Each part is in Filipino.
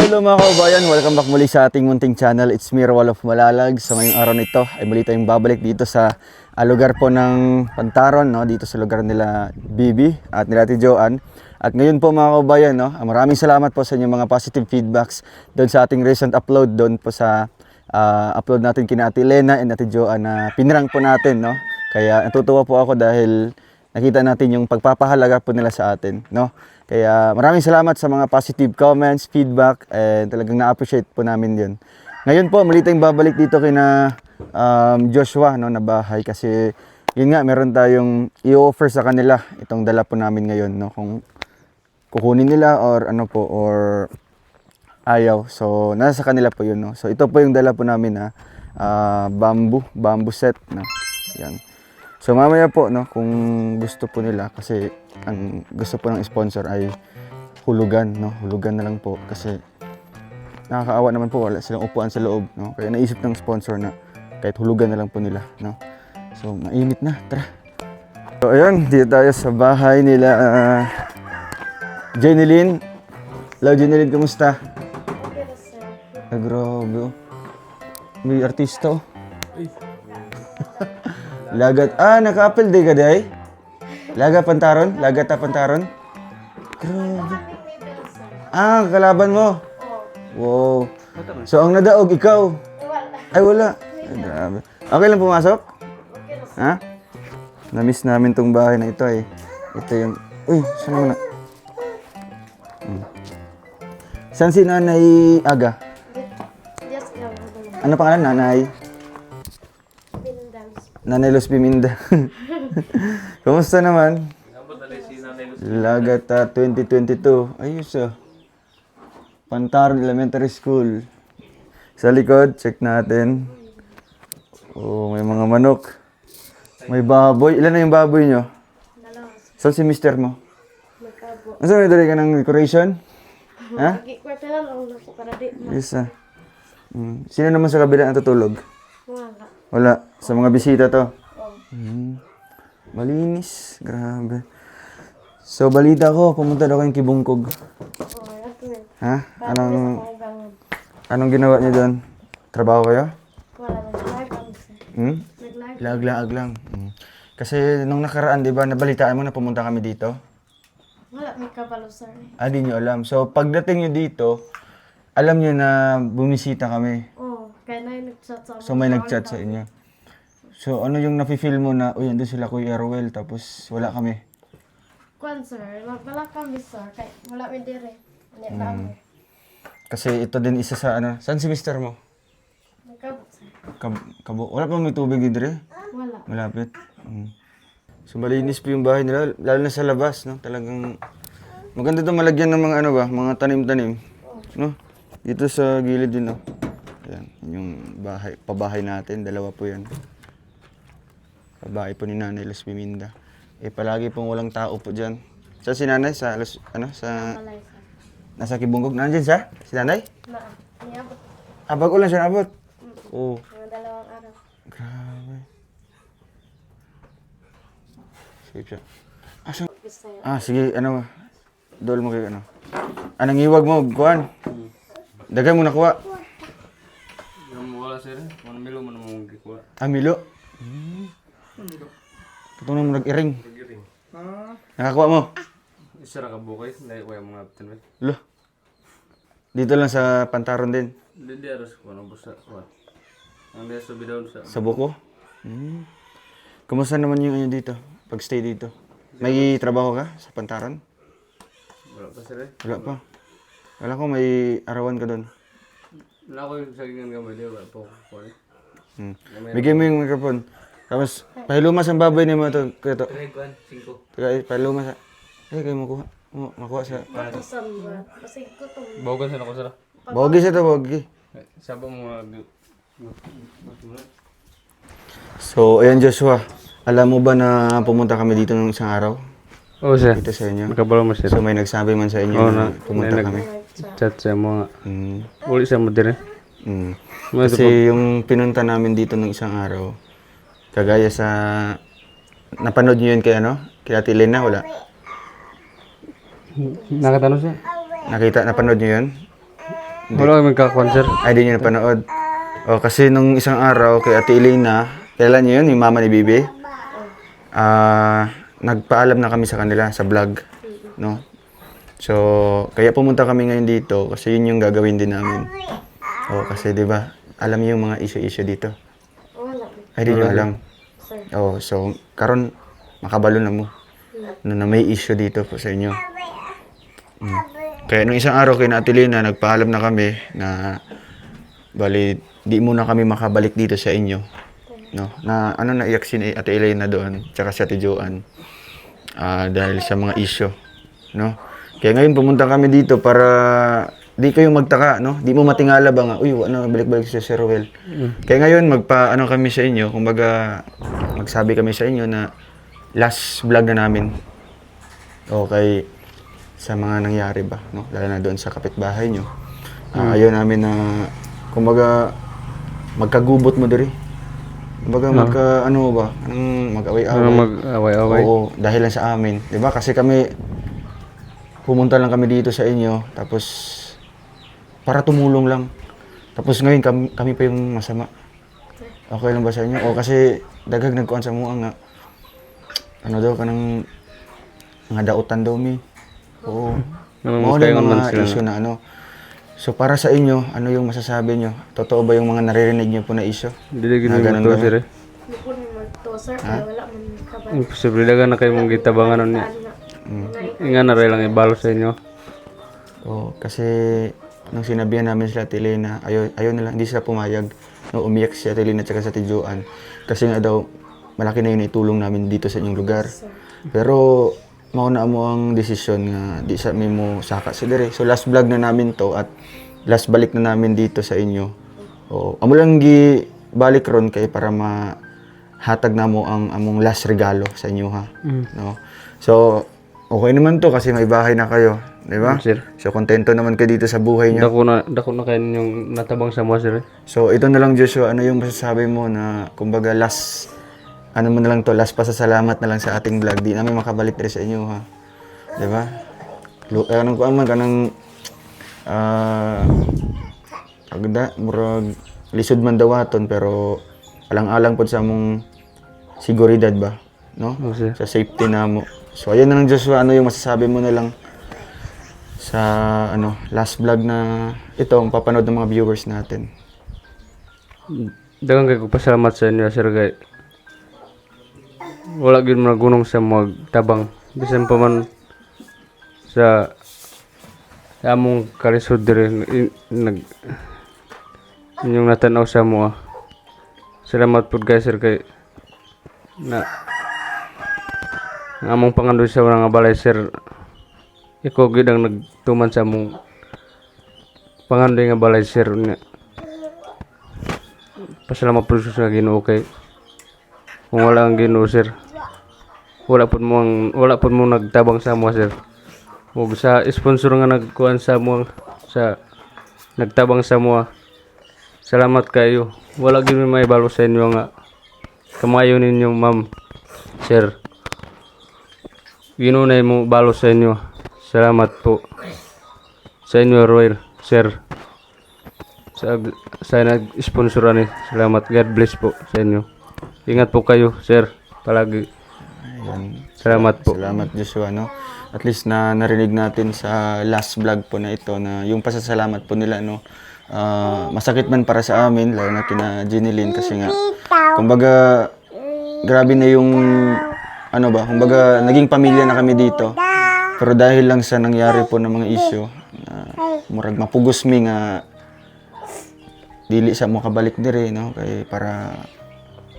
Hello mga kabayan, welcome back muli sa ating munting channel. It's me, Roel of Malalag. So ngayong araw nito ay muli tayong babalik dito sa lugar po ng Pantaron, no? Dito sa lugar nila Bibi at nila Ate Joanne. At ngayon po mga kabayan, no? Maraming salamat po sa inyong mga positive feedbacks doon sa ating recent upload, doon po sa upload natin kina Ate Lena and Ate Joanne na pinrank po natin, no? Kaya natutuwa po ako dahil nakita natin yung pagpapahalaga po nila sa atin, no? Kaya maraming salamat sa mga positive comments, feedback, and talagang na-appreciate po namin yun. Ngayon po, muli tayong babalik dito kina Joshua, no, na bahay kasi yun nga, meron tayong i-offer sa kanila itong dala po namin ngayon, no, kung kukunin nila or ano po, or ayaw. So, nasa kanila po yun, no. So, ito po yung dala po namin na bamboo set, no. Yan. So mamaya po, no, kung gusto po nila, kasi ang gusto po ng sponsor ay hulugan, no, hulugan na lang po kasi nakakaawa naman po, wala silang upuan sa loob, no, kaya naisip ng sponsor na kahit hulugan na lang po nila, no. So mainit na, tara. So ayun, dito tayo sa bahay nila Jenilyn. Hello Jenilyn, kumusta? Grabe, oh. May artista, oh. Lagat, naka-apel di ka day? Laga Pantaron? Lagat ta Pantaron? Grabe. Kalaban mo? Wow. So, ang nadaog, ikaw? Ay, wala. Ay, grabe. Okay lang pumasok? Ha? Na-miss namin tong bahay na ito eh. Ito yung, uy, saan naman na? Saan si Nanay Aga? Ano pangalan, Nanay? Nanay Luz Biminda. Kumusta naman? Lagata 2022. Ayos ah. Pantaron Elementary School. Sa likod, check natin. Oh, may mga manok. May baboy. Ilan na yung baboy nyo? Saan si mister mo? Saan may dali ka ng decoration? Ha? Yes ah. Sino naman sa kabila natutulog? Wala. Sa mga bisita to? Malinis. Grabe. So, balita ko, pumunta daw kayong Kibungkog. Ha? Anong ginawa niyo doon? Trabaho kayo? Lag-lag lang. Kasi nung nakaraan, di ba, nabalitaan mo na pumunta kami dito? Wala, may kabalo, sir. Di nyo alam. So, pagdating nyo dito, alam nyo na bumisita kami. Kaya na yung nag-chat sa So, may nag-chat sa inyo. So, ano yung nafe-feel mo na, uy, andun sila Kuya Ruel, tapos wala kami? Kwan, sir. Wala kami, sir. Kaya wala may dire. Hindi kami. Kasi ito din isa sa ano, saan si mister mo? Nagkabot, sir. Kabo. Wala pa may tubig dito eh? Wala. Malapit. So, malinis po yung bahay nila, lalo na sa labas, no? Talagang, maganda ito malagyan ng mga ano ba, mga tanim-tanim. No? Dito sa gilid din, no? Ayan, yung bahay, pabahay natin, dalawa po yan. Pabahay po ni Nanay Luz Biminda. Palagi pong walang tao po dyan. Sa si Nanay, sa Luz, sa... Balay, sir. Nasa Kibungkog. Nandiyan siya? Si Nanay? Niabot. Bago lang siya nabot. Oo. Mga dalawang araw. Grabe. Sige siya. Gusto yun. Sige, ano, dol mo kay ano. Anong iwag mo, kuhan? Dagay mo nakuha. Wala sir, mana milo mana mo gikuha. Milo? Tutong mo nag-iring. Nakakuha mo? Isa ra ka bukay, dai ko yung mga tinwet. Lo. Dito lang sa Pantaron din. Hindi aras ko ano busa ko. Ang dia sa bidon sa. Sa buko? Kumusta naman yung ano dito? Pag-stay dito? May trabaho ka sa Pantaron? Wala pa sir. Wala pa. Wala ko may arawan ka doon. Wala ko yung sagingan gamay dia wala po ko. Bigyan mo yung microphone. Tapos, pahilumas ang baboy ni mo ito. Kaya ito. 5. Taga, pahilumas. Kayo makuha. Makuha sa... Matusan ba? Kasi gutom. Bogan sa ako sir. Bogi siya ito, bogi. Saba mo So, ayan Joshua. Alam mo ba na pumunta kami dito ng isang araw? Oh sir. Dito sa inyo? Makabalo mo sir. So, may nagsabi man sa inyo na pumunta kami. Chat sa mo. Uli sa mo dire. Kasi yung pinunta namin dito ng isang araw, kagaya sa napanood niyo yun kay ano? Kay Ate Lena, wala? Nakatanong siya? Nakita, napanood niyo yun? Wala kami kakuan sir. Ay, di niyo napanood. O, kasi nung isang araw kay Ate Elena, kailan niyo yun, yung mama ni Bibi? Nagpaalam na kami sa kanila sa vlog, no? So, kaya pumunta kami ngayon dito kasi yun yung gagawin din namin. O, kasi 'di ba, alam niyo yung mga issue-issue dito. Wala. Ay, di niyo alam. Sir. O, so, karon makabalo na mo na may issue dito po sa inyo. Kaya nung isang araw kay Ate Elena, nagpaalam na kami na bali, di muna kami makabalik dito sa inyo. No? Na ano naiyak si Ate Elena doon, tsaka si Ate Joanne. Dahil sa mga issue, no? Kaya ngayon pumunta kami dito para di kayo magtaka, no? Di mo matingala ba nga, uy, ano, balik-balik si Sir Ruel. Kaya ngayon magpa-ano kami sa inyo, kumbaga magsabi kami sa inyo na last vlog na namin. Okay, sa mga nangyari ba, no? Lalo na doon sa kapitbahay nyo. Ayaw namin na, kumbaga, magkagubot mo diri. Kumbaga, ano ba, anong mag-away-away. Mag-away-away. Oo, dahil lang sa amin. 'Di ba? Kasi kami, pumunta lang kami dito sa inyo, tapos, para tumulong lang. Tapos ngayon, kami pa yung masama. Okay lang ba sa inyo? O kasi, dagag nagkuhan sa mua nga, ano daw, kanang, mga dautan daw mi. Oo. Mga mga issue na ano. So para sa inyo, ano yung masasabi nyo? Totoo ba yung mga naririnig nyo po na issue? Dili gid ganun mo to ba? sir. Hindi po naman to, sir. Kaya wala man kabalik. Imposible dagan na kayo mong gitabangan niya. Inga na rin lang ibalo sa inyo. Oo, kasi nung sinabihan namin sila Ate Elena, ayaw nila, hindi sila pumayag. No, umiyak si Ate Elena at saka si Ate Joanne. Kasi nga daw, malaki na yung itulong namin dito sa inyong lugar. Pero mauna mo ang desisyon nga di sa mo saka si dire. So last vlog na namin to at last balik na namin dito sa inyo. O amo lang gi balik ron kay para mahatag na mo ang among last regalo sa inyo ha. No. So okay naman to kasi may bahay na kayo, di ba? Sir. So kontento naman kayo dito sa buhay niyo. Dako na kayo yung natabang sa mga sir. So ito na lang Joshua, ano yung masasabi mo na kumbaga last ano mo na lang to, last pasasalamat na lang sa ating vlog. Di namin makabalik rin sa inyo, ha? Di ba? Anong kuan man, kanang agda, murag, lisod man dawaton, pero alang-alang po sa mong siguridad ba? No? Sir. Sa safety na mo. So, ayun na lang, Joshua, ano yung masasabi mo na lang sa, ano, last vlog na ito, ang papanood ng mga viewers natin. Dagang kayo pasalamat sa inyo sir kay wala gyud man gunong sa magtabang bisan pa man sa among kalisod dire inyong natanaw sa mo. Salamat pud guys sir kay na among pangandoy sa mga balay sir. Iko gid ang nagtuman sa among pangandoy nga balay sir. Pasalamat pud sa Ginoo kay kung wala ang Ginoo sir, wala po mo nagtabang sa mo sir. Ug sa sponsor nga nagkuan sa mo sa nagtabang sa mo. Salamat kayo. Wala gyud may balo sa inyo nga kamayo ninyo ma'am sir. Ginoo na mo balo sa inyo. Salamat po sa inyo Royal sir. Sa nag-sponsor ni. Salamat. God bless po sa inyo. Ingat po kayo, sir. Palagi. Ayan. Salamat po. Salamat Joshua, no? At least na narinig natin sa last vlog po na ito na yung pasasalamat po nila, no? Masakit man para sa amin, lalo na kina Jeneline kasi nga, kumbaga, grabe na yung, ano ba, kumbaga, naging pamilya na kami dito. Pero dahil lang sa nangyari po ng mga issue, murag mapugos mi nga, dili sa mo kabalik dire, no? Kay para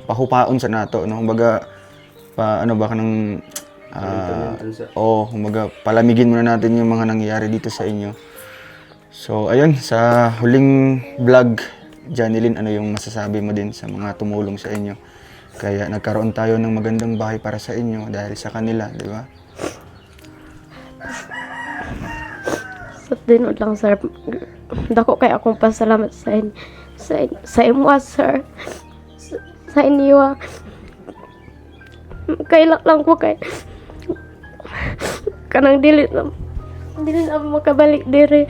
pahupaon sa nato, no? Kumbaga ano ba kanang kumbaga palamigin muna natin yung mga nangyayari dito sa inyo. So ayun, sa huling vlog, Janeline, ano yung masasabi mo din sa mga tumulong sa inyo? Kaya nagkaroon tayo ng magandang bahay para sa inyo dahil sa kanila, di ba? Sa tinod lang, sir. Dako kay akong pasalamat sa imo, sir. Sa inyo. Kaila lang ko kay kanang dili na makabalik dire.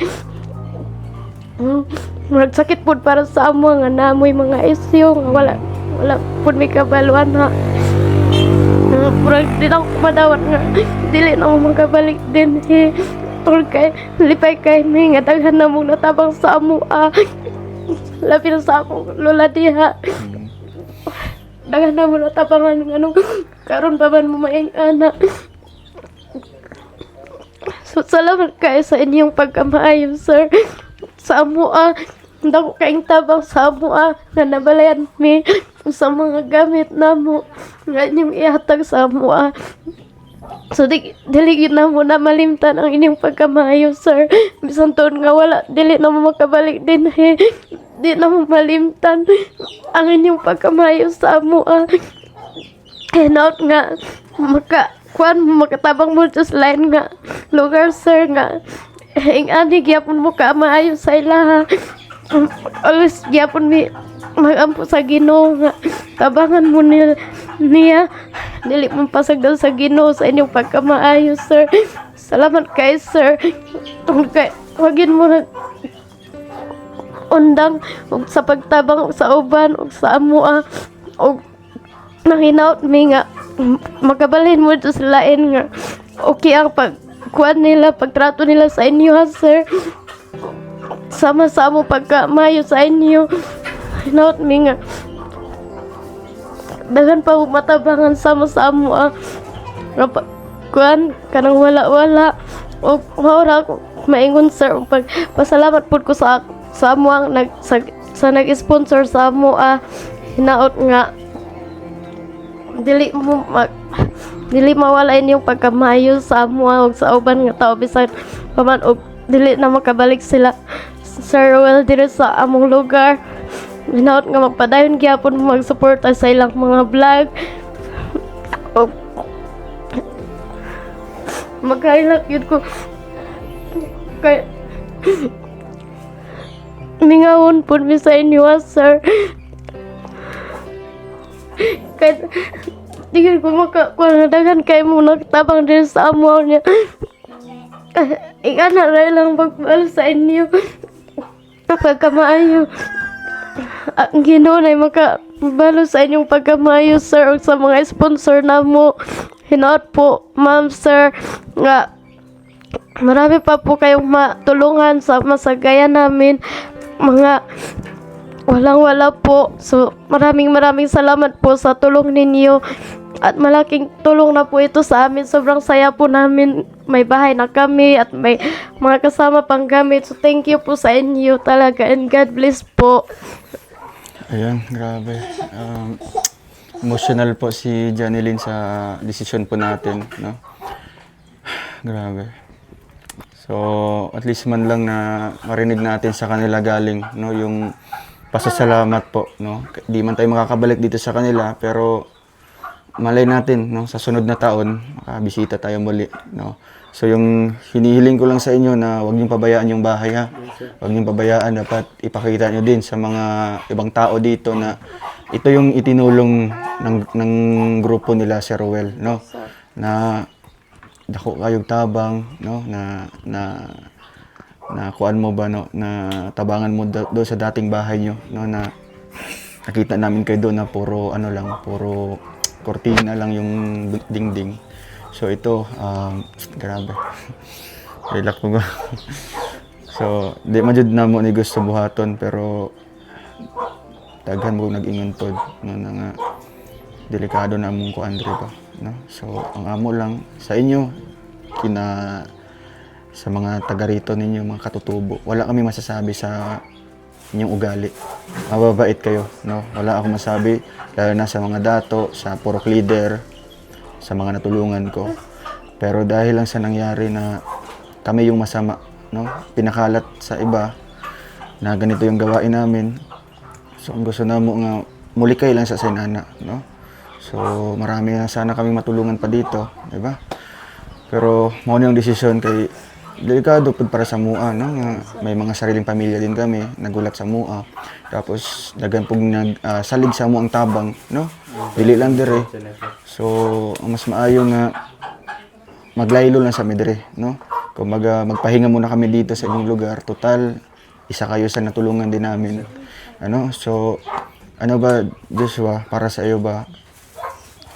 murag sakit pud para sa amo nga namoy mga isyu nga wala pud may kabaluan ha. Murag di na ako madawat nga dili na ako makabalik din tungkol kay lipay kay mi nga daghan na mong natabang sa amo labi na sa akong lola diha. Daghan na mo natabangan ng anong karon pa man mo maing anak. So, salamat kayo sa inyong pagkamaayo, sir. Sa amo, dako kaing tabang sa amo, na nabalayan mi sa mga gamit na mo. Nga inyong ihatag sa amo, So, dili yun na mo na malimtan ang inyong pagkamaayo, sir. Bisan taon nga wala, dili na mo makabalik din, Di na mo malimtan ang inyong pagkamaayo sa amo, Hinaut nga, makatabang mo just line nga lugar, sir, nga ing ani gyapon mo ka maayo sa ila, always gyapon mi magampo sa Ginoo nga tabangan mo niya dili mo pasagdan sa Ginoo sa inyong pagkamaayo, sir. Salamat kay sir tungod kay wagin mo na undang og sa pagtabang og sa uban og sa amo og nanginaut mi nga magabalhin mo to sa lain nga okay ang pagkuhan nila, pagtrato nila sa inyo, sir. Sama-sama pagkamayo sa inyo. Hinaut mi nga daghan pa matabangan sama-sama nga pagkuhan kanang wala-wala og maura ko maingon, sir, pasalamat pud ko sa amo ang nag-sponsor sa amo, hinaut nga dili mawala inyong pagkamayo sa amo ug sa uban nga tao bisan paman og dili na makabalik sila, Sir Roel, diri sa among lugar. Hinaut nga magpadayon gyapon magsuporta sa ilang mga vlog og magkailak yun ko kay mingawon pud mi sa inyo, sir. Kaya tingin ko makakuha kay mo nagtabang din sa amo niya. Ika na rin lang pagpahal sa inyo. Pagkamaayo. Ang Ginoo na makabalo sa inyong pagkamaayo, sir, o sa mga sponsor na mo. Hinaot po, ma'am, sir, nga marami pa po kayong matulungan sa masagaya namin. Mga walang-wala po. So, maraming salamat po sa tulong ninyo. At malaking tulong na po ito sa amin. Sobrang saya po namin. May bahay na kami at may mga kasama pang gamit. So, thank you po sa inyo talaga. And God bless po. Ayan, grabe. Emotional po si Janeline sa decision po natin, no? Grabe. So, at least man lang na marinig natin sa kanila galing, no, yung pasasalamat po, no. Di man tayo makakabalik dito sa kanila, pero malay natin, no, sa sunod na taon makabisita tayo muli, no. So, yung hinihiling ko lang sa inyo na huwag niyong pabayaan yung bahay, ha. Huwag niyong pabayaan, dapat ipakita niyo din sa mga ibang tao dito na ito yung itinulong ng grupo nila, Sir Roel, no, na dako kayong tabang, no, na kuan mo ba, no, na tabangan mo doon sa dating bahay nyo, no, na nakita namin kayo doon na puro ano lang, puro kortina lang yung dingding. So ito, grabe. Relax mo ba? So, di man jud na mo ni gusto buhaton, pero daghan mo nag-ingon pod, no, na nga delikado na mong kuan diri ba, no. So ang amo lang sa inyo sa mga taga rito ninyo, mga katutubo, wala kami masasabi sa inyong ugali. Mababait kayo, no. Wala akong masabi, lalo na sa mga dato, sa purok leader, sa mga natulungan ko. Pero dahil lang sa nangyari na kami yung masama, no, pinakalat sa iba na ganito yung gawain namin. So ang gusto na mo nga muli kayo lang sa sinana, no. So marami na sana kaming matulungan pa dito, di ba? Pero mao yung desisyon kay delikado pud para sa mua, no, nga may mga sariling pamilya din kami nagulat sa mua. Tapos dagan pug salig sa mo ang tabang, no. Dili lang dire. So ang mas maayo nga maglaylo lang sa midre, no. Kumbaga magpahinga muna kami dito sa inyong lugar. Total isa kayo sa natulungan din namin. Ano? So, ano ba, Joshua, para sa iyo ba,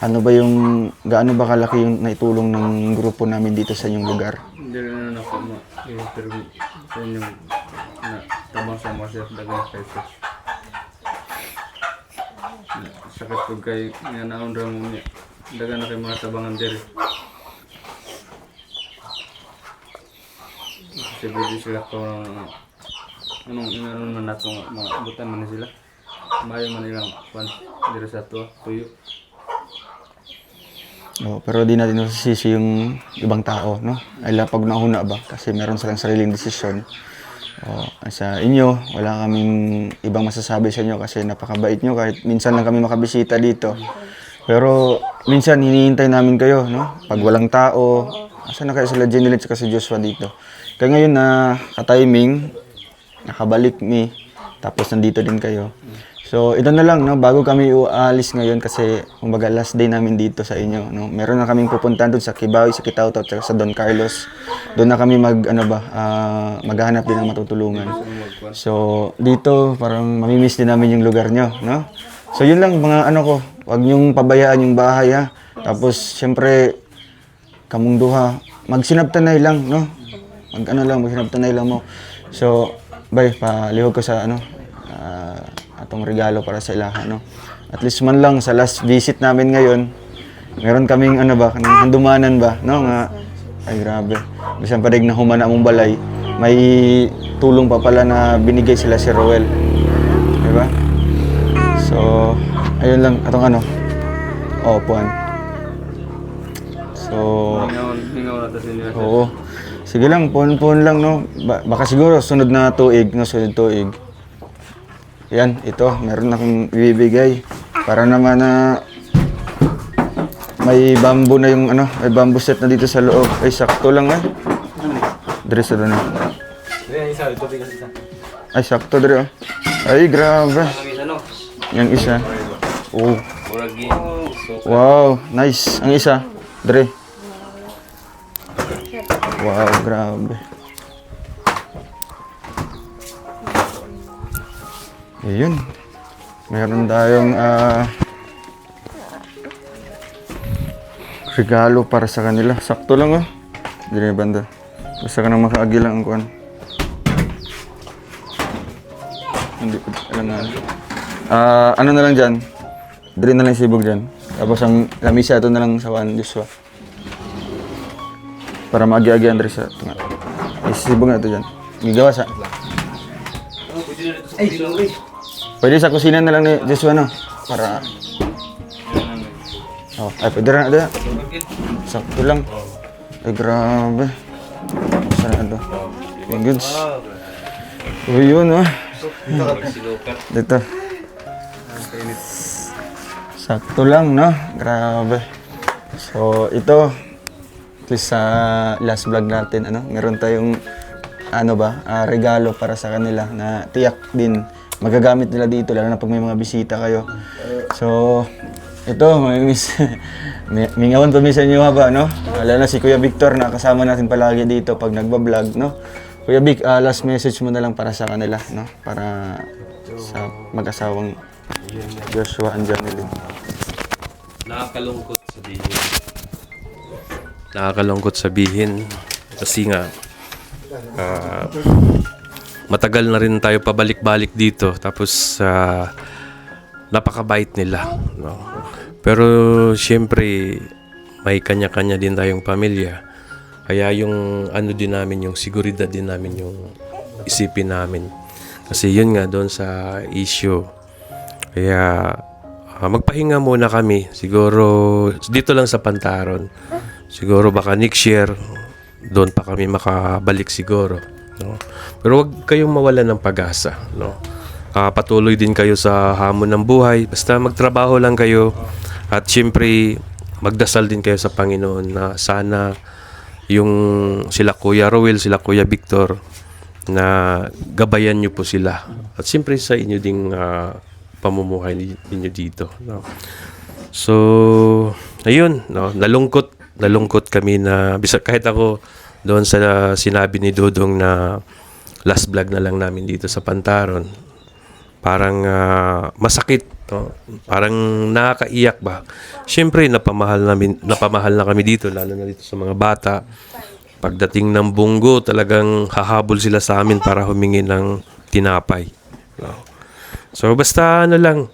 ano ba yung, gaano ba kalaki yung naitulong ng grupo namin dito sa inyong lugar? Hindi rin na ako ma-interview sa inyong na tabang sa mga sir, dagang pesos. Sakit ko kay nga naon ra mo niya. Dagan na kay mga tabangan diri. Kasi pwede sila ko anong inanon man nato mga butan man sila. Mayo man ilang kwan diri sa tuyo. Oh, pero di natin nasisisi yung ibang tao, no? Ay pag nauna ba? Kasi meron silang sariling desisyon. Oh, sa inyo, wala kaming ibang masasabi sa inyo kasi napakabait nyo kahit minsan lang kami makabisita dito. Pero minsan hinihintay namin kayo, no? Pag walang tao, asa na kayo sila Jeneline at si Joshua dito. Kaya ngayon na ka-timing, nakabalik mi, tapos nandito din kayo. So, ito na lang, no? Bago kami ualis ngayon kasi kumbaga last day namin dito sa inyo, no? Meron na kaming pupuntahan doon sa Kibawi, sa Kitauto, at sa Don Carlos. Doon na kami maghahanap din ng matutulungan. So, dito parang mamimiss din namin yung lugar nyo, no? So, yun lang mga ano ko, wag nyong pabayaan yung bahay, ha? Tapos, syempre, kamong duha, magsinabtanay lang, no? Magsinabtanay lang mo. So, bay, palihog ko sa atong regalo para sa ilaha, no? At least man lang sa last visit namin ngayon, meron kaming kanang handumanan ba, no? Nga, ay grabe. Bisan pa rin na humana mong balay, may tulong pa pala na binigay sila si Roel. Diba? So, ayun lang, atong puan. So, Hingaw na ta sa inyo. oo. Sige lang, puan lang, no? Baka siguro sunod na tuig, no? Sunod tuig. Yan, ito, meron akong ibibigay para naman na may bamboo na yung may bamboo set na dito sa loob. Ay, sakto lang Dre sa doon. Ay, sakto Dre. Ay, grabe. Yung isa. Oh. Wow, nice. Ang isa, Dre. Wow, grabe. Ayun. Meron tayong regalo para sa kanila. Sakto lang Dili banda. Basta ka nang makaagi lang ang kuwan. Hindi ko alam na. Ano na lang dyan? Dili na lang sibog dyan. Tapos ang lamisa ito na lang sa wan Joshua. Para maagi-agi Andre sa tunga. Isibog na ito dyan. Gigawa sa. Ay, sorry. Pwede sa kusina na lang ni Joshua, no? Para... Oh, ay, pwede rin na. Sakto lang. Ay, grabe. Saan ito? Yung goods. Uy, yun, Dito. Sakto lang, no? Grabe. So, ito. At least sa last vlog natin, meron tayong, regalo para sa kanila na tiyak din magagamit nila dito, lalo na pag may mga bisita kayo. So, ito, mingawan pa minsan nyo ba, no? Lalo na si Kuya Victor na kasama natin palagi dito pag nagbablog, no? Kuya Vic, last message mo na lang para sa kanila, no? Para sa mag-asawang Joshua and Jeneline. Nakakalungkot sabihin kasi nga matagal na rin tayo pabalik-balik dito tapos napakabait nila, no? Pero siyempre may kanya-kanya din tayong pamilya, kaya yung din namin, yung seguridad din namin yung isipin namin kasi yun nga doon sa issue. Kaya magpahinga muna kami siguro dito lang sa Pantaron. Siguro baka next year doon pa kami makabalik siguro, no? Pero wag kayong mawalan ng pag-asa, no? Patuloy din kayo sa hamon ng buhay. Basta magtrabaho lang kayo at siyempre magdasal din kayo sa Panginoon na sana yung sila Kuya Roel, sila Kuya Victor na gabayan niyo po sila. At siyempre sa inyo ding pamumuhay ninyo dito, no? So, ayun, no? Nalungkot kami na kahit ako doon sa sinabi ni Dudong na last vlog na lang namin dito sa Pantaron. Parang masakit, no? Parang nakakaiyak ba. Siyempre napamahal na kami dito, lalo na dito sa mga bata. Pagdating ng Bunggo, talagang hahabol sila sa amin para humingi ng tinapay, no? So basta ano lang,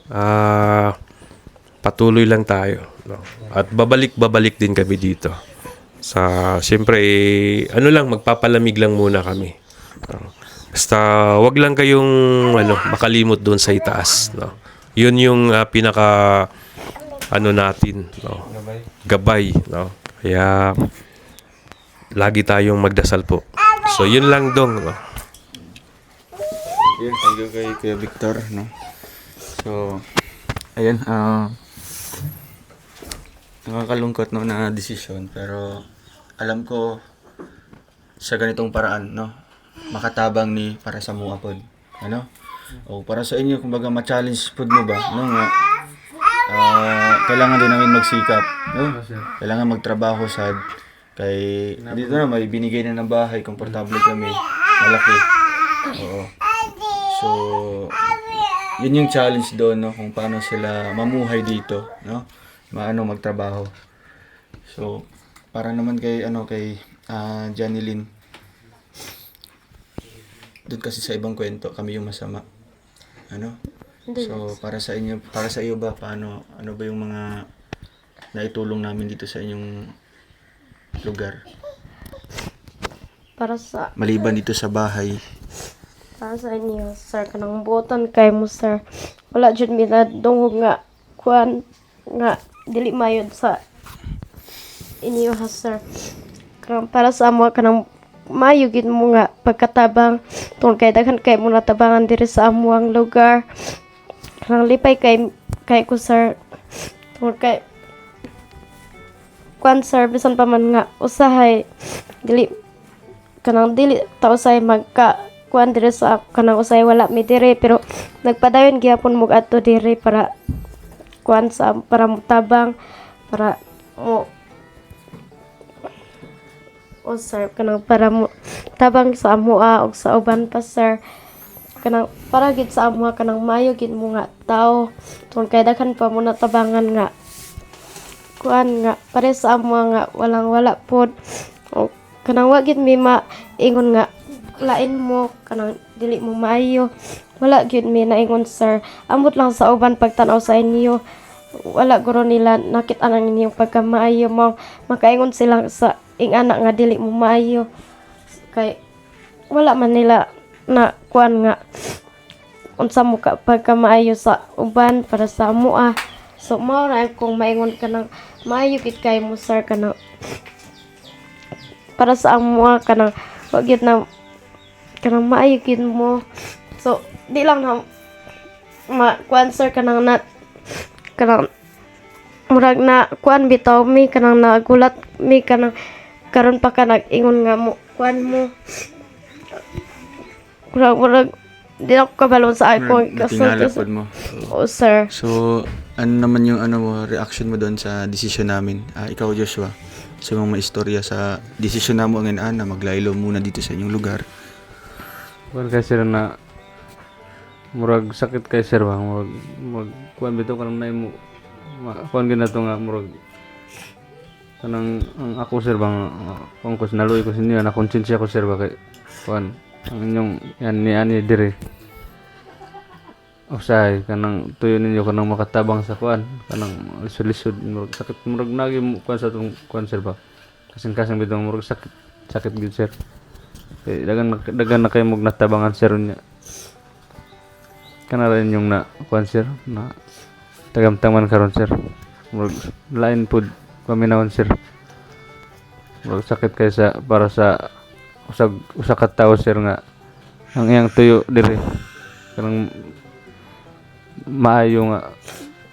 patuloy lang tayo, no? At babalik din kami dito. Siyempre ano lang, magpapalamig lang muna kami, no? Basta wag lang kayong makalimot doon sa itaas, no? Yun yung pinaka natin, no? Gabay, no? Kaya lagi tayong magdasal po. So yun lang dong, no? Yun, thank you kay Kuya Victor, no? So, ayun, nakakalungkot, no, na desisyon, pero alam ko sa ganitong paraan, no, makatabang ni para sa mga pod, ano? O para sa inyo, kumbaga ma-challenge pod mo ba, no, nga, kailangan din namin magsikap, no? Kailangan magtrabaho sad, kay dito na may binigay na ng bahay, komportable kami, malaki. Oo. So, yun yung challenge doon, no, kung paano sila mamuhay dito, no? Magtrabaho. So, para naman kay Janilyn, doon kasi sa ibang kwento, kami yung masama. Ano? So, para sa iyo ba, ano ba yung mga naitulong namin dito sa inyong lugar? Maliban dito sa bahay. Para sa inyo, sir, kanang buotan kay mo, sir. Wala jud mi na dungog nga kuan nga dili mayod sa inyo ha, sir. Kanang para sa amo kanang maayo gid mo nga pagkatabang tungod kay daghan kay mo natabangan diri sa amuang lugar. Kanang lipay kay ko, sir. Tungod kay kuan, sir, bisan pa man nga usahay dili ta usahay kuan dire sa kanang usay wala mi dire, pero nagpadayon gyapon mo adto dire para kuan para mutabang para mo sir, kanang para mo tabang sa amoa og sa uban pa, sir, kanang para gid sa amoa kanang mayo gid mo nga tao tungod kay daghan pa mo natabangan nga kuan nga pare sa amoa nga wala pod o kanang wa gid mi maingon nga lain mo kanang dili mo maayo, wala gyud mi naingon, sir. Ambot lang sa uban pagtan-aw sa inyo, wala guro nila nakita nang inyong pagkamaayo mo, makaingon sila sa anak nga dili mo maayo kay wala man nila na kuan nga unsa mo ka pagkamaayo sa uban para sa amoa. So mao ra kung maingon kanang maayo gid kay mo, sir, kanang para sa amoa kanang wa gyud na kanang maayo gid mo. So di lang na kuan, sir, kanang murag na kuan bitaw mi kanang nagulat mi kanang karon pa ka nag-ingon nga mo kuan mo murag di ako kabalon sa ako Natingala pod mo. oh, sir. So, ano naman yung reaction mo doon sa desisyon namin? Ikaw, Joshua, sa mga istorya sa desisyon namo ang na maglaylo muna dito sa inyong lugar. Kuan kay sir na murag sakit kay sir ba, murag kuan bitaw kanang nay mo kuan ginato nga murag kanang ang ako, sir, bang kung ko naluoy ko sinyo na konsensya ko, sir, ba kay kuan ang inyong yan ni ani dire usay kanang tuyo ninyo kanang makatabang sa kuan kanang lisod-lisod murag sakit murag nagi mo kuan sa tong kuan, sir, ba kasing bitaw murag sakit gid, sir. Kay dagan na kayo mong natabangan, sir, niya. Kana rin yung na kuan, sir, na tagamtaman karon, sir. Murag lain pud paminawon, sir. Murag sakit kay sa para sa usa ka tawo, sir, nga ang iyang tuyo dire kanang maayo nga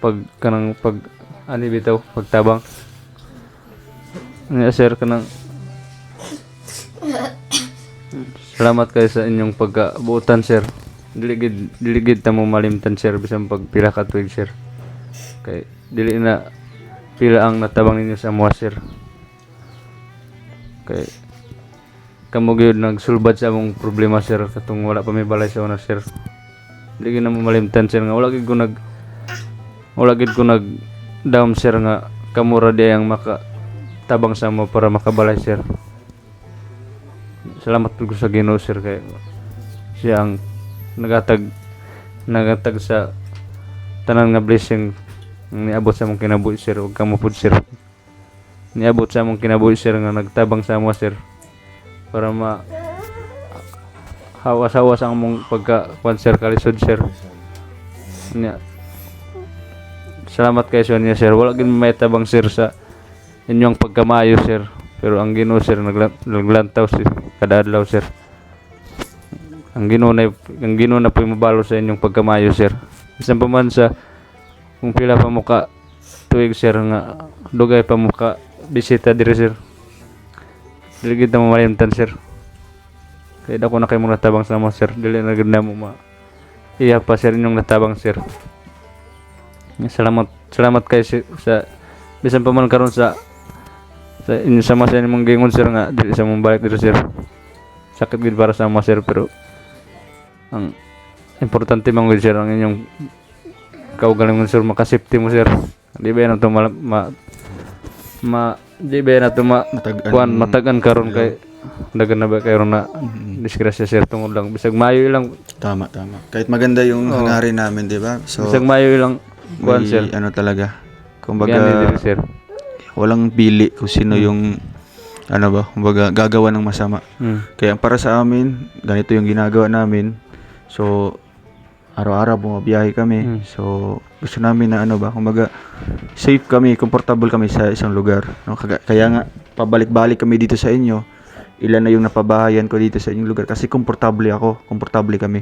pag ani bitaw pagtabang niya, sir, kanang salamat kayo sa inyong pagkabuutan, sir. Dili gid ta mo malimtan, sir, bisan pag pila ka tuig, sir. Kay dili na pila ang natabang ninyo sa mga, sir. Kay kamo gyud nagsulbad sa among problema sir katong wala pa may balay sa una sir. Dili na mo malimtan sir nga wala gid ko nag down sir nga kamo ra di ang maka tabang sa mo para makabalay sir. Salamat po ko sa Ginoo sir kay siya ang nagatag sa tanan nga blessing niabot sa among kinabuhi sir ug kamo pud sir. Niabot sa among kinabuhi sir nga nagtabang sa amo sir para ma hawas-hawas ang among pagka sir kalisod sir. Nya salamat kay sa niya sir. Wala gid may tabang sir sa inyong pagkamayo sir. Pero ang Ginoo sir naglantaw sir kada adlaw sir. Ang Ginoo na po mabalo sa inyong pagkamayo sir. Bisan pa man sa kung pila pa mo ka tuig sir nga dugay pa mo ka bisita diri sir. Dili gid na mo malimtan sir. Kaya dako na kay mo natabang sa mo sir. Dili na gid na mo iya pa sir inyong natabang sir. Salamat kay sa bisan pa man karon sa inyo sama sa inyong gingon sir nga dili sa mong balik dito sir. Sakit gid para sa mo sir pero ang importante man gid sir ang inyong kaugalingon sir makasafety mo sir. Di ba na to di ba na to matagan karon kay dagan na ba kayo na disgrasya sir tungod lang bisag mayo ilang Tama. Kahit maganda yung hangarin namin, di ba? So, bisag mayo ilang kuan may sir. ano talaga. Yan Kumbaga, diri sir. walang pili kung sino yung ano ba, kumbaga gagawa ng masama. Kaya para sa amin, ganito yung ginagawa namin. So, araw-araw bumabiyahe kami. So, gusto namin na ano ba, kumbaga safe kami, comfortable kami sa isang lugar. No? Kaya nga, pabalik-balik kami dito sa inyo. Ilan na yung napabahayan ko dito sa inyong lugar. Kasi komportable kami.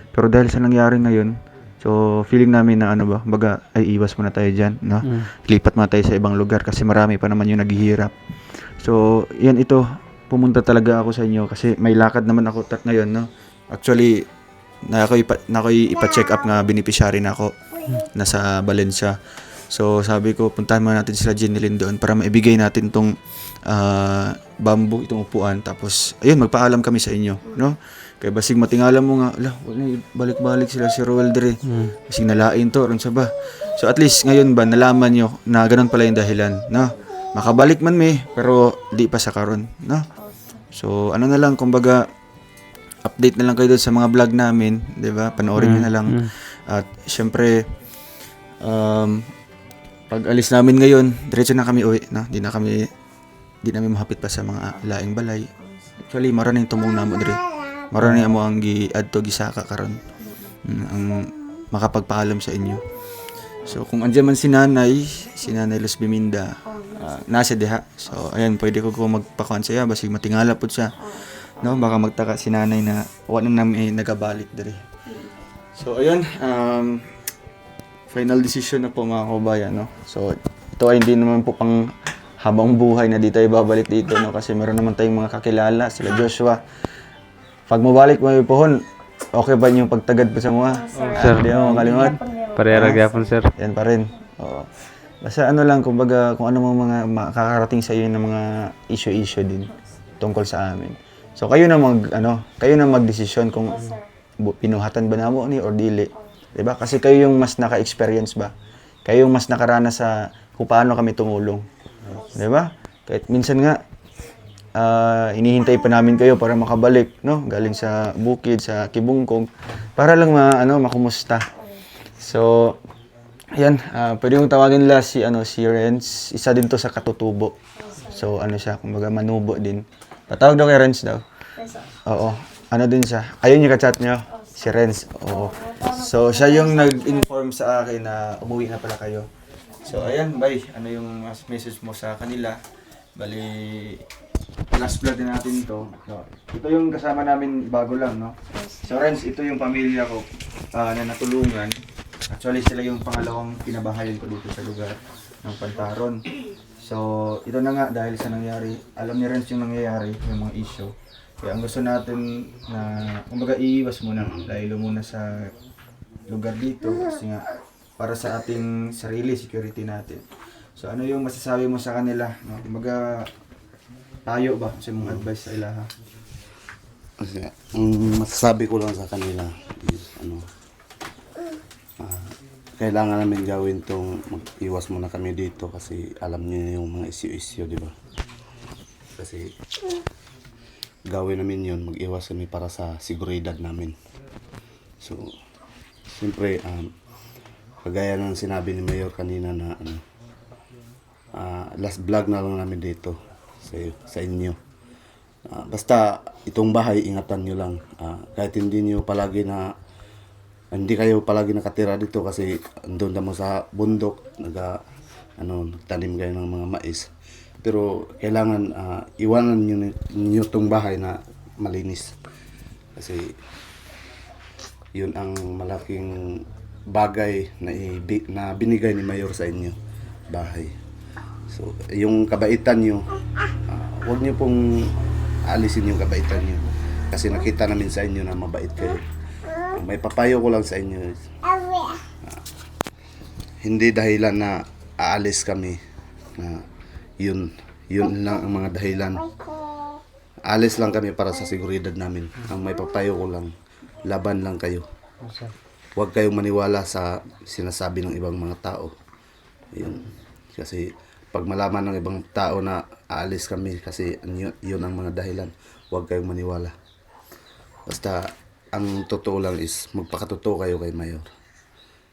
Pero dahil sa nangyari ngayon, so feeling namin na ano ba, kumbaga ay iwas muna tayo dyan. No? Lipat muna tayo sa ibang lugar kasi marami pa naman yung naghihirap. So, yan ito, pumunta talaga ako sa inyo kasi may lakad naman ako ngayon. No? Actually, na ako ipa-check up nga beneficiary na ako nasa Valencia. So sabi ko puntahan muna natin sila Jeneline doon para maibigay natin tong bamboo, itong upuan, tapos ayun magpaalam kami sa inyo, no? Kaya basig matingala mo nga, balik-balik sila si Roel dire. Basig nalain to ron sa ba. So at least ngayon ba nalaman nyo na ganun pala yung dahilan, no? Makabalik man pero di pa sa karon, no? So ano na lang, kumbaga update na lang kayo doon sa mga vlog namin, 'di ba? Panoorin niyo na lang. At syempre pag alis namin ngayon, diretso na kami uwi, no? Di namin mahapit pa sa mga laing balay. Actually, maraming tumong namo dire. Maraming amo ang giadto gisaka karon. Ang makapagpaalam sa inyo. So kung andiyan man si Nanay Luz Biminda, nasa diha. So ayan, pwede ko magpakuan sa iya basig matingala pud siya. No, baka magtaka si Nanay na wala namin nagabalik diri. So ayun, final decision na po mga kabayan, no. So ito ay hindi naman po pang habang buhay na dito ay babalik dito, no, kasi meron naman tayong mga kakilala, sila Joshua. Pag mabalik mo pohon, okay ba yung pagtagad pa sa mga? Sir. Hindi mo makalimot. Parehara gyapon sir. Yan pa rin. Oo. Basta ano lang, kumbaga kung ano mga makakarating sa iyo ng mga issue din tungkol sa amin. So kayo na magdesisyon kung pinuhatan ba namo ni or dili. 'Di ba? Kasi kayo yung mas naka-experience ba? Kayo yung mas nakarana sa kung paano kami tumulong. 'Di ba? Kahit minsan nga hinihintay pa namin kayo para makabalik, no? Galing sa bukid, sa Kibungkog para lang makumusta. So ayan, pwede mong tawagin nila si Renz, isa din to sa katutubo. So siya, kumbaga manubo din. Patawag daw kay Renz daw. Oo. Din siya. Ayun yung ka-chat niyo. Si Renz. Oo. So, siya yung nag-inform sa akin na umuwi na pala kayo. So, ayan, bye. Ano yung message mo sa kanila? Bali, last vlog din natin ito. So, ito yung kasama namin bago lang, no? So, Renz, ito yung pamilya ko na natulungan. Actually, sila yung pangalawang pinabahayan ko dito sa lugar ng Pantaron. So, ito na nga dahil sa nangyari, alam ni Renz yung nangyayari, yung mga issue. Kaya ang gusto natin na, kumbaga iiwas muna, dahil muna sa lugar dito kasi nga para sa ating sarili, security natin. So, ano yung masasabi mo sa kanila? No? Kumbaga, tayo ba sa mong advice sa ilaha? Kasi, ang masasabi ko lang sa kanila is, kailangan namin gawin tong mag-iwas muna kami dito kasi alam niyo yung mga isyu-isyu, di ba? Kasi gawin namin yun, mag-iwas kami para sa seguridad namin. So, siyempre, kagaya ng sinabi ni Mayor kanina na last vlog na lang namin dito sa inyo. Basta itong bahay, ingatan nyo lang. Kahit hindi kayo palagi nakatira dito kasi andun mo sa bundok, nagtanim kayo ng mga mais. Pero kailangan iwanan nyo itong bahay na malinis. Kasi yun ang malaking bagay na binigay ni Mayor sa inyo, bahay. So, yung kabaitan nyo, huwag nyo pong alisin yung kabaitan nyo. Kasi nakita namin sa inyo na mabait kayo. May papayo ko lang sa inyo. Hindi dahilan na aalis kami. Yun lang ang mga dahilan. Alis lang kami para sa seguridad namin. Ang may papayo ko lang, laban lang kayo. Huwag kayong maniwala sa sinasabi ng ibang mga tao. Yun. Kasi pag malaman ng ibang tao na aalis kami kasi yun ang mga dahilan, huwag kayong maniwala. Basta ang totoo lang is magpakatotoo kayo kay Mayor.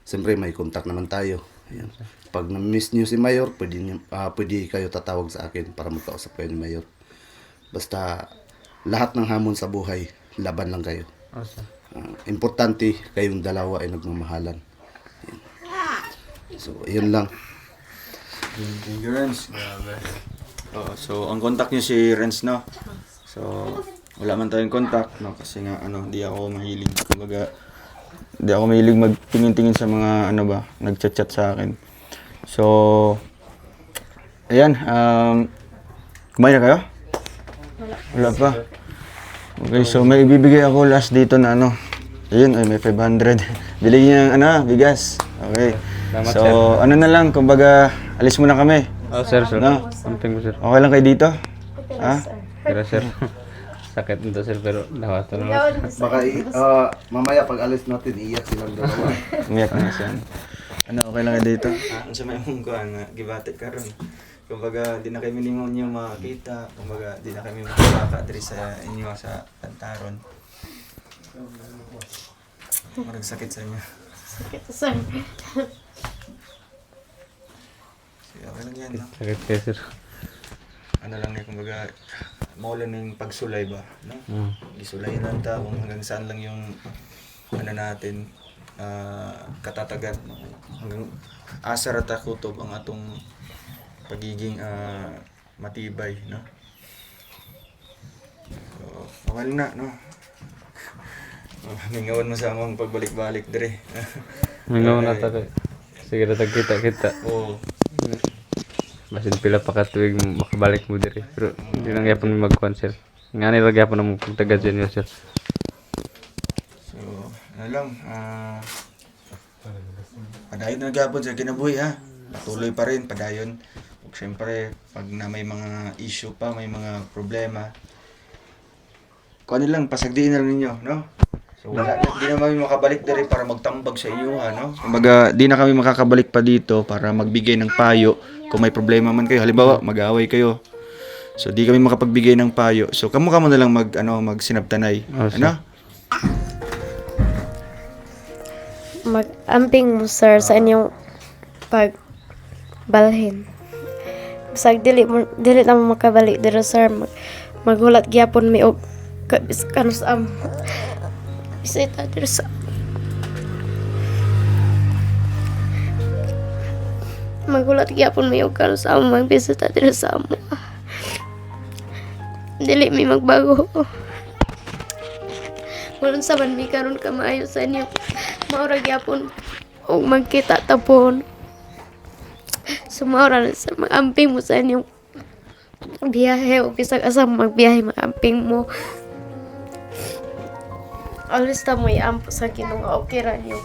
Siyempre may contact naman tayo. Ayan. Pag na-miss nyo si Mayor, pwede kayo tatawag sa akin para magkausap kayo ni Mayor. Basta lahat ng hamon sa buhay, laban lang kayo. Importante kayong dalawa ay nagmamahalan. Ayan. So, yun lang. Thank you, Renz. So, ang contact niyo si Renz, no? So, wala man tayong contact, no? Kasi nga, di ako mahilig. Kumbaga, di ako mahilig magtingin-tingin sa mga, nagchat-chat sa akin. So, ayan, kumain na kayo? Wala pa. Okay, so may ibibigay ako last dito na ayun, may 500. Bili niya ng bigas. Okay. Salamat, So, sir. na lang, kumbaga, alis muna kami. Sir. No? Amping mo, sir. Okay lang kayo dito? Ha? Pero, sir, sakit nito, sir, pero nawato naman. Baka mamaya pag alis natin, iiyak silang dalawa. Umiyak na siya. Okay lang kayo dito? Sa may mong kuhan nga, gibatik ka ron. Kumbaga, di na kami lingon niyo makakita. Kumbaga, di na kami makakaka diri sa inyo sa Pantaron. Marag sakit sa inyo. Sakit, sir. Okay lang yan, no? Sakit kayo, sir. Lang kumbaga, maulan ng pagsulay ba, no? Isulay lang ta kung hanggang saan lang yung natin katatagan, no? Hanggang asar at kutob ang atong pagiging matibay, no? So, okay lang na, no? Mingawan mo sa among pagbalik-balik dire. Mingaw na tayo. Sige na kita. Oo. Basin pila pa katuig makabalik mo diri. Pero hindi lang yapon mag-kuan, sir. Nga nila gyapon mo pagtagad sa inyo, sir. So, padayon na gapon sa kinabuhi, ha? Patuloy pa rin, padayon. Ug syempre, pag na may mga issue pa, may mga problema, kuha nilang, pasagdiin na lang ninyo, no? So, di na kami makabalik diri para magtambag sa iyo, no? Kumbaga, di na kami makakabalik pa dito para magbigay ng payo kung may problema man kayo. Halimbawa, mag-away kayo. So, di kami makapagbigay ng payo. So, kamo na lang magsinabtanay. Ano? Mag-amping mo, sir, sa inyong pagbalhin. Bisag dili na mo makabalik dito, sir. Maghulat gyapon mi og kanus bisita dito sa magulat gyapon mi og kanus magbisita dito sa amo. Dili mi magbago. Kung sa man mi karon ka maayo sa inyo, maura gyapon og magkita tapon. Sumaura sa mag-amping mo sa inyong biyahe o bisag asa magbiyahe mag-amping mo. Always ta mo iampo sa Ginoo nga okay ra niyo.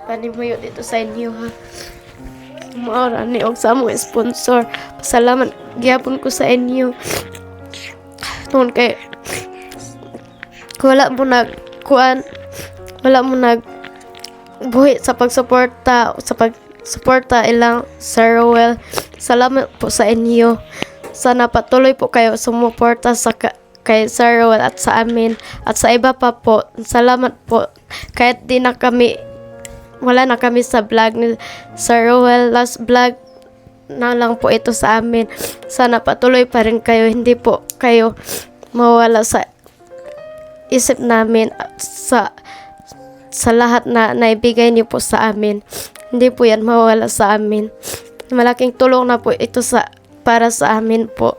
Panimuyo dito sa inyo, ha. Maura ni og sa among sponsor. Pasalamat gyapon ko sa inyo. Tungod kay wala mo buhi sa pagsuporta ilang Sir Rowell. Salamat po sa inyo. Sana patuloy po kayo sumuporta kay Sir Rowell at sa amin at sa iba pa po. Salamat po. Kahit wala na kami sa vlog ni Sir Rowell, last vlog na lang po ito sa amin. Sana patuloy pa rin kayo, hindi po kayo mawala sa isip namin at sa lahat na naibigay niyo po sa amin. Hindi po yan mawala sa amin. Malaking tulong na po ito para sa amin po.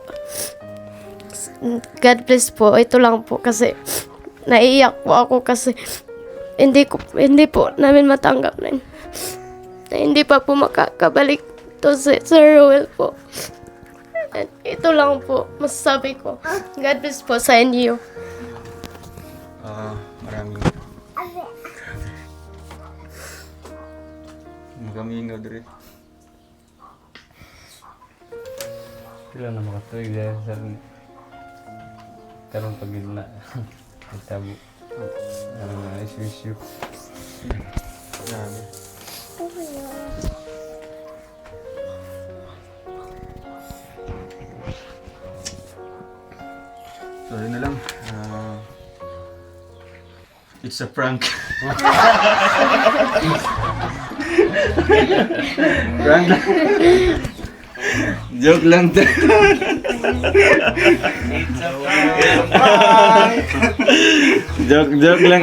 God bless po. Ito lang po kasi naiiyak po ako kasi hindi po namin matanggap na hindi pa po makakabalik to si Sir Rowell po. At ito lang po masasabi ko. God bless po sa inyo. Maraming magamingaw diri. Sila na makatuig dahil sir ni karon pag na itabo issue. Grabe. So yun na lang. It's a prank. Prank lang. Joke lang to. Joke lang.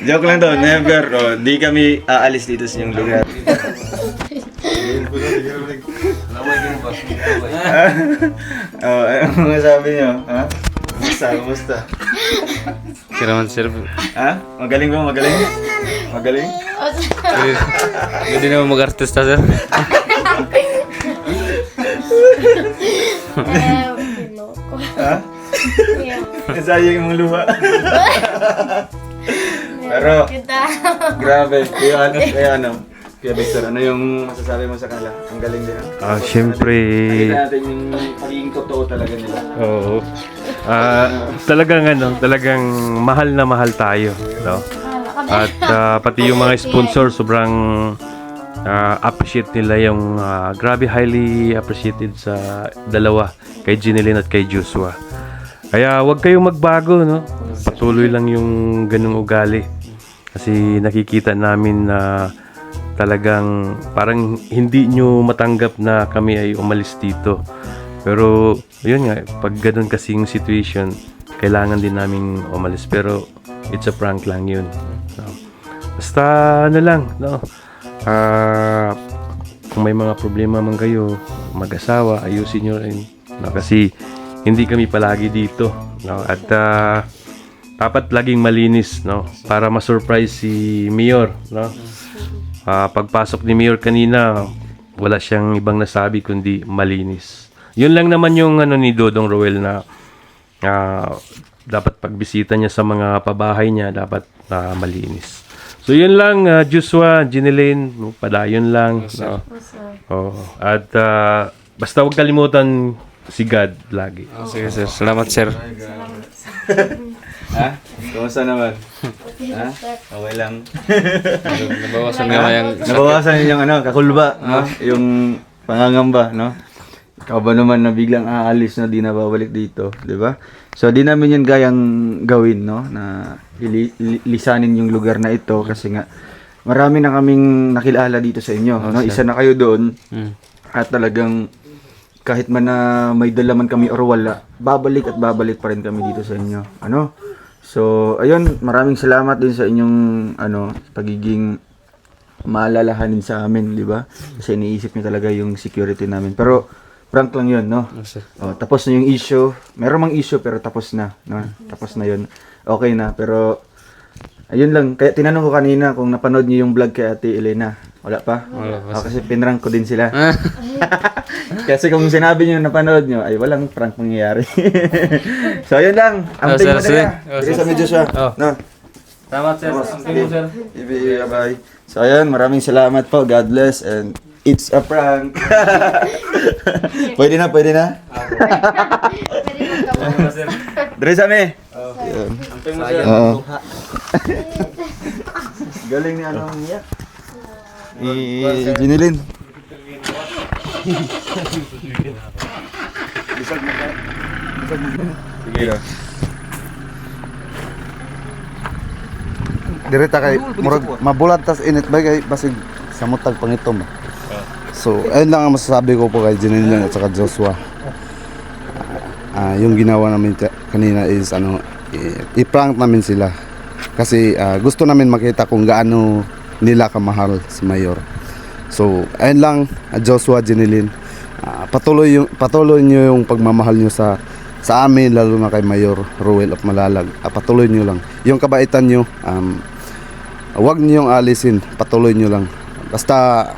Joke lang to. Never. Di kami aalis dito sa inyong lugar. Ano mga sabi nyo? Ha? Kumusta? Kiraman sir. Ha? Magaling ba? Magaling? Hindi naman mag-artista sir. Ha? Nasayang yung mga luha. Pero, grabe. Kaya ano? Kaya Victor, ano yung masasabi mo sa kanila? Ang galing din. Siyempre, Nakita natin yung pagiging totoo talaga nila. oo. Talagang mahal na mahal tayo, no? At pati yung mga sponsor sobrang appreciate nila yung grabe, highly appreciated sa dalawa, kay Jinelyn at kay Joshua. Kaya wag kayong magbago, no? Patuloy lang yung ganung ugali. Kasi nakikita namin na talagang parang hindi nyo matanggap na kami ay umalis dito. Pero yun nga, pag ganun kasing situation, kailangan din namin umalis. Pero it's a prank lang yun. So, basta ano lang, no? Kung may mga problema man kayo, mag-asawa, ayusin nyo rin. No? Kasi hindi kami palagi dito. No? At dapat laging malinis, no? Para ma-surprise si Mayor, no? Pagpasok ni Mayor kanina, wala siyang ibang nasabi kundi malinis. Yun lang naman yung ni Dodong Rowell na dapat pagbisita niya sa mga pabahay niya, dapat malinis. So yun lang, Joshua, Jinelyn, padayon lang. No? At basta huwag kalimutan si God lagi. Sige sir, salamat sir. Ha? Kumusta naman? Ha? Okay lang. Nabawasan nga yung Nabawasan yung kakulba, no? Yung pangangamba, no? Ikaw ba naman na biglang aalis na di na babalik dito, di ba? So di namin yan gayang gawin, no? Na lisanin yung lugar na ito kasi nga marami na kaming nakilala dito sa inyo, no? Isa na kayo doon. At talagang kahit man na may dala man kami or wala, babalik pa rin kami dito sa inyo. Ano? So, ayun, maraming salamat din sa inyong pagiging maalalahanin sa amin, di ba? Kasi iniisip niyo talaga yung security namin. Pero prank lang 'yun, no? Tapos na yung issue. Meron mang issue pero tapos na, no? Tapos na 'yun. Okay na, pero ayun lang. Kaya tinanong ko kanina kung napanood niyo yung vlog kay Ate Elena. Wala pa? Kasi pinrank ko din sila. Kasi kung sinabi niyo napanood niyo, ay walang prank mangyayari. So ayun lang. Ang tingin mo na. Sige sa medyo siya. No. salamat sir. Bye. So ayun, maraming salamat po. God bless and It's a prank. Pwede na, pwede na. Dre sa me. Yun. Oo. Galing ni ano niya. Jinilin. Sige na. Direta kay murag mabulat tas init ba kay basig samutag pangitom. So, ayun lang ang masasabi ko po kay Janelle at saka Joshua. Yung ginawa namin kanina is i-prank namin sila. Kasi gusto namin makita kung gaano nila kamahal si Mayor. So, ayun lang Joshua, Janelle. Patuloy niyo yung pagmamahal niyo sa amin, lalo na kay Mayor Ruel of Malalag. Patuloy niyo lang. Yung kabaitan niyo, huwag niyong alisin, patuloy niyo lang. Basta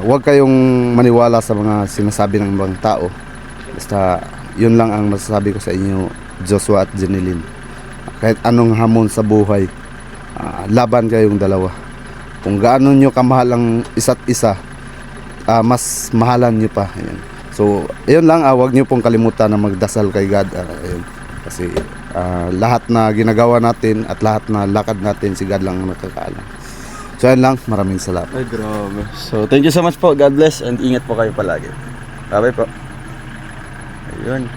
huwag kayong maniwala sa mga sinasabi ng ibang tao. Basta yun lang ang masasabi ko sa inyo, Joshua at Janelle. Kahit anong hamon sa buhay, laban kayong dalawa. Kung gaano nyo kamahal ang isa't isa, mas mahalan nyo pa. Ayan. So, yun lang, huwag nyo pong kalimutan na magdasal kay God. Ayun. Kasi lahat na ginagawa natin at lahat na lakad natin, si God lang ang nakakaalam. So, yan lang. Maraming salamat. Ay, grabe. So, thank you so much po. God bless and ingat po kayo palagi. Bye-bye po. Ayun.